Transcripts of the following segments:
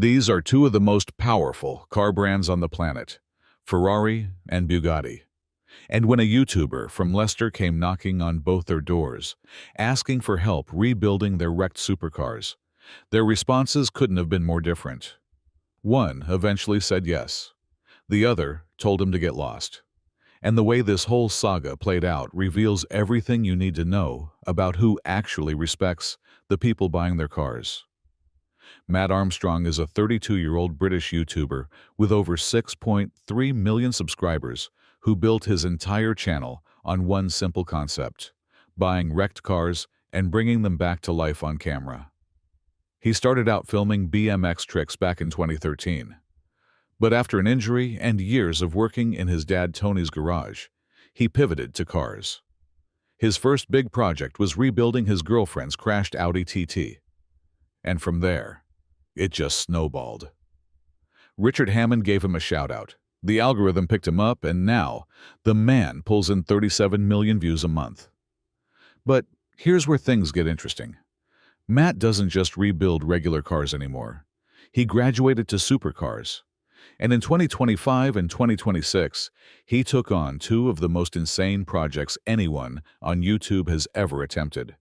These are two of the most powerful car brands on the planet, Ferrari and Bugatti. And when a YouTuber from Leicester came knocking on both their doors, asking for help rebuilding their wrecked supercars, their responses couldn't have been more different. One eventually said yes. The other told him to get lost. And the way this whole saga played out reveals everything you need to know about who actually respects the people buying their cars. Mat Armstrong is a 32-year-old British YouTuber with over 6.3 million subscribers who built his entire channel on one simple concept: buying wrecked cars and bringing them back to life on camera. He started out filming BMX tricks back in 2013. But after an injury and years of working in his dad Tony's garage, he pivoted to cars. His first big project was rebuilding his girlfriend's crashed Audi TT. And from there, it just snowballed. Richard Hammond gave him a shout-out. The algorithm picked him up, and now the man pulls in 37 million views a month. But here's where things get interesting. Mat doesn't just rebuild regular cars anymore. He graduated to supercars. And in 2025 and 2026, he took on two of the most insane projects anyone on YouTube has ever attempted: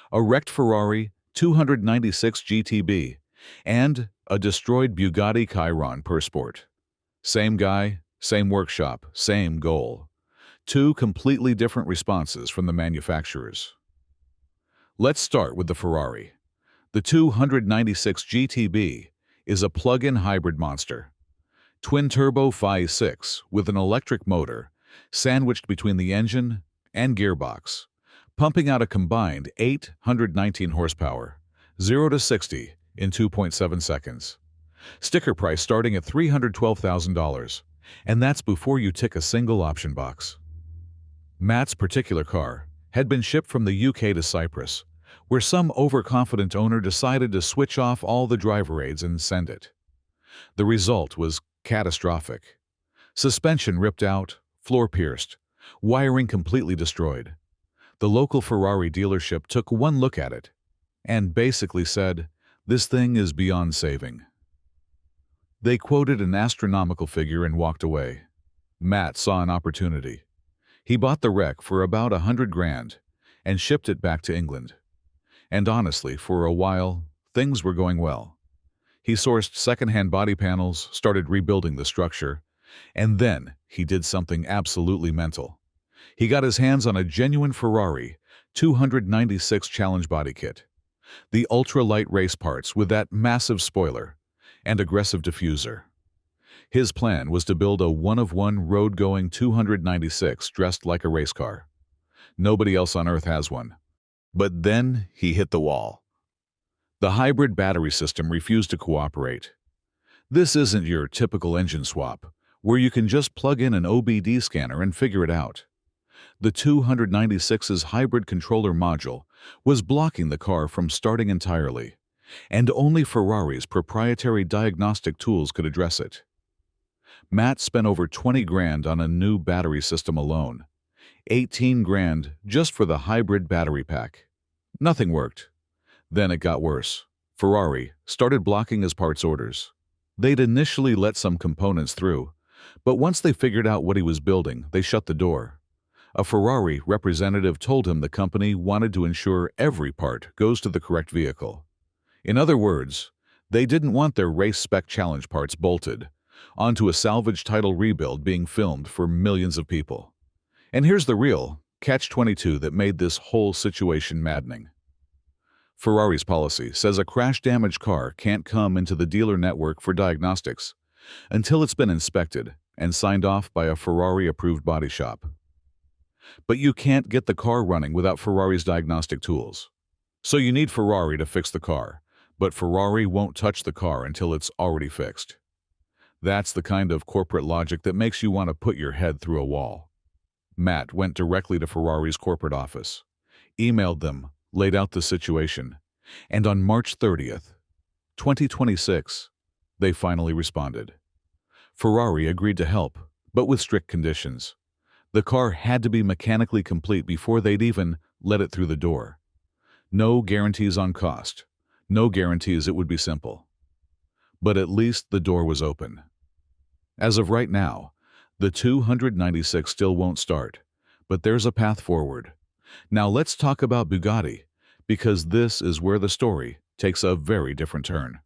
a wrecked Ferrari 296 GTB and a destroyed Bugatti Chiron per Sport. Same guy, same workshop, same goal. Two completely different responses from the manufacturers. Let's start with the Ferrari. The 296 GTB is a plug-in hybrid monster. Twin-turbo 5.6 with an electric motor sandwiched between the engine and gearbox, pumping out a combined 819 horsepower, 0 to 60 in 2.7 seconds. Sticker price starting at $312,000, and that's before you tick a single option box. Mat's particular car had been shipped from the UK to Cyprus, where some overconfident owner decided to switch off all the driver aids and send it. The result was catastrophic. Suspension ripped out, floor pierced, wiring completely destroyed. The local Ferrari dealership took one look at it and basically said, "This thing is beyond saving." They quoted an astronomical figure and walked away. Mat saw an opportunity. He bought the wreck for about $100,000 and shipped it back to England. And honestly, for a while, things were going well. He sourced second-hand body panels, started rebuilding the structure, and then he did something absolutely mental. He got his hands on a genuine Ferrari 296 Challenge body kit. The ultra-light race parts with that massive spoiler and aggressive diffuser. His plan was to build a one-of-one road-going 296 dressed like a race car. Nobody else on Earth has one. But then he hit the wall. The hybrid battery system refused to cooperate. This isn't your typical engine swap, where you can just plug in an OBD scanner and figure it out. The 296's hybrid controller module was blocking the car from starting entirely, and only Ferrari's proprietary diagnostic tools could address it. Mat spent over $20,000 on a new battery system alone, $18,000 just for the hybrid battery pack. Nothing worked. Then it got worse. Ferrari started blocking his parts orders. They'd initially let some components through, but once they figured out what he was building, they shut the door. A Ferrari representative told him the company wanted to ensure every part goes to the correct vehicle. In other words, they didn't want their race-spec challenge parts bolted onto a salvage title rebuild being filmed for millions of people. And here's the real catch-22 that made this whole situation maddening. Ferrari's policy says a crash-damaged car can't come into the dealer network for diagnostics until it's been inspected and signed off by a Ferrari-approved body shop. But you can't get the car running without Ferrari's diagnostic tools. So you need Ferrari to fix the car, but Ferrari won't touch the car until it's already fixed. That's the kind of corporate logic that makes you want to put your head through a wall. Mat went directly to Ferrari's corporate office, emailed them, laid out the situation, and on March 30th, 2026, they finally responded. Ferrari agreed to help, but with strict conditions. The car had to be mechanically complete before they'd even let it through the door. No guarantees on cost. No guarantees it would be simple. But at least the door was open. As of right now, the 296 still won't start, but there's a path forward. Now let's talk about Bugatti, because this is where the story takes a very different turn.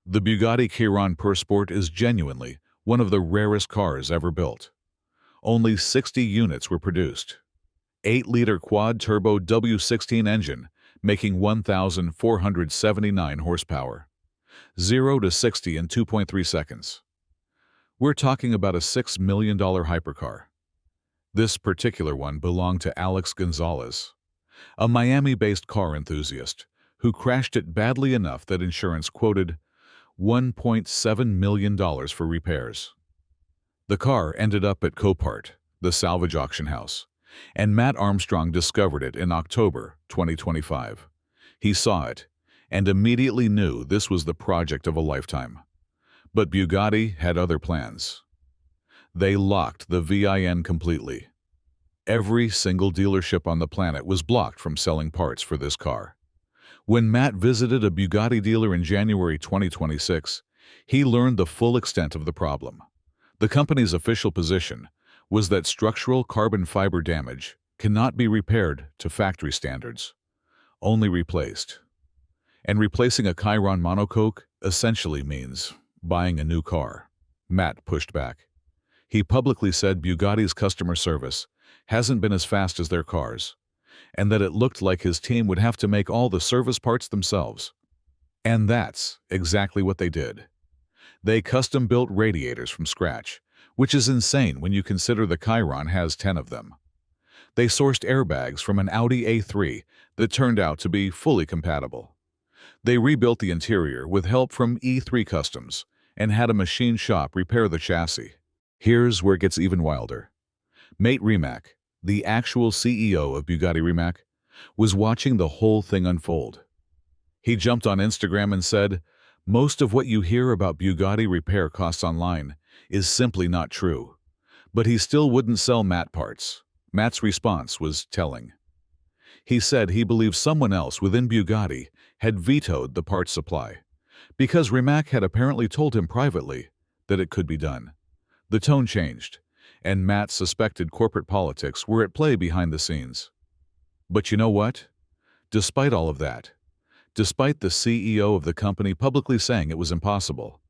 The Bugatti Chiron Sport is genuinely one of the rarest cars ever built. Only 60 units were produced. 8-liter quad-turbo W16 engine, making 1,479 horsepower. 0 to 60 in 2.3 seconds. We're talking about a $6 million hypercar. This particular one belonged to Alex Gonzalez, a Miami-based car enthusiast who crashed it badly enough that insurance quoted $1.7 million for repairs. The car ended up at Copart, the salvage auction house, and Mat Armstrong discovered it in October 2025. He saw it and immediately knew this was the project of a lifetime. But Bugatti had other plans. They locked the VIN completely. Every single dealership on the planet was blocked from selling parts for this car. When Mat visited a Bugatti dealer in January 2026, he learned the full extent of the problem. The company's official position was that structural carbon fiber damage cannot be repaired to factory standards, only replaced. And replacing a Chiron monocoque essentially means buying a new car. Mat pushed back. He publicly said Bugatti's customer service hasn't been as fast as their cars, and that it looked like his team would have to make all the service parts themselves. And that's exactly what they did. They custom-built radiators from scratch, which is insane when you consider the Chiron has 10 of them. They sourced airbags from an Audi A3 that turned out to be fully compatible. They rebuilt the interior with help from E3 Customs and had a machine shop repair the chassis. Here's where it gets even wilder. Mat Rimac, the actual CEO of Bugatti Rimac, was watching the whole thing unfold. He jumped on Instagram and said, "Most of what you hear about Bugatti repair costs online is simply not true." But he still wouldn't sell Mat parts. Mat's response was telling. He said he believed someone else within Bugatti had vetoed the parts supply, because Rimac had apparently told him privately that it could be done. The tone changed, and Mat suspected corporate politics were at play behind the scenes. But you know what? Despite all of that, despite the CEO of the company publicly saying it was impossible,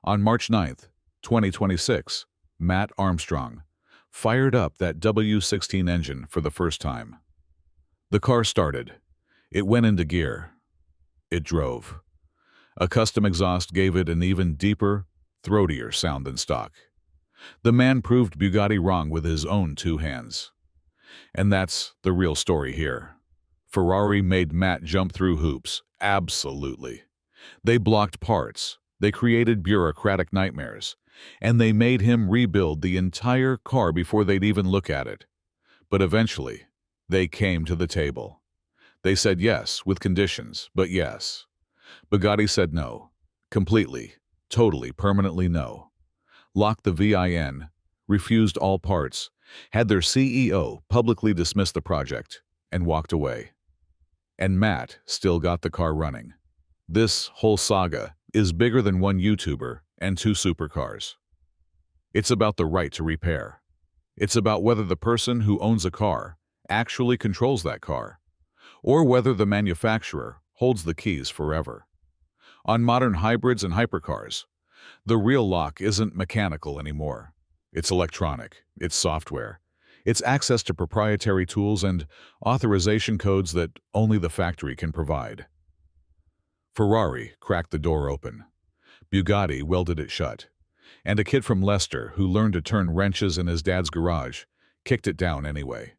on March 9th, 2026, Mat Armstrong fired up that W16 engine for the first time. The car started. It went into gear. It drove. A custom exhaust gave it an even deeper, throatier sound than stock. The man proved Bugatti wrong with his own 2 hands. And that's the real story here. Ferrari made Mat jump through hoops, absolutely. They blocked parts, they created bureaucratic nightmares, and they made him rebuild the entire car before they'd even look at it. But eventually, they came to the table. They said yes, with conditions, but yes. Bugatti said no. Completely, totally, permanently no. Locked the VIN, refused all parts, had their CEO publicly dismiss the project, and walked away. And Mat still got the car running. This whole saga is bigger than one YouTuber and 2 supercars. It's about the right to repair. It's about whether the person who owns a car actually controls that car, or whether the manufacturer holds the keys forever. On modern hybrids and hypercars, the real lock isn't mechanical anymore. It's electronic, it's software, it's access to proprietary tools and authorization codes that only the factory can provide. Ferrari cracked the door open. Bugatti welded it shut. And a kid from Leicester who learned to turn wrenches in his dad's garage kicked it down anyway.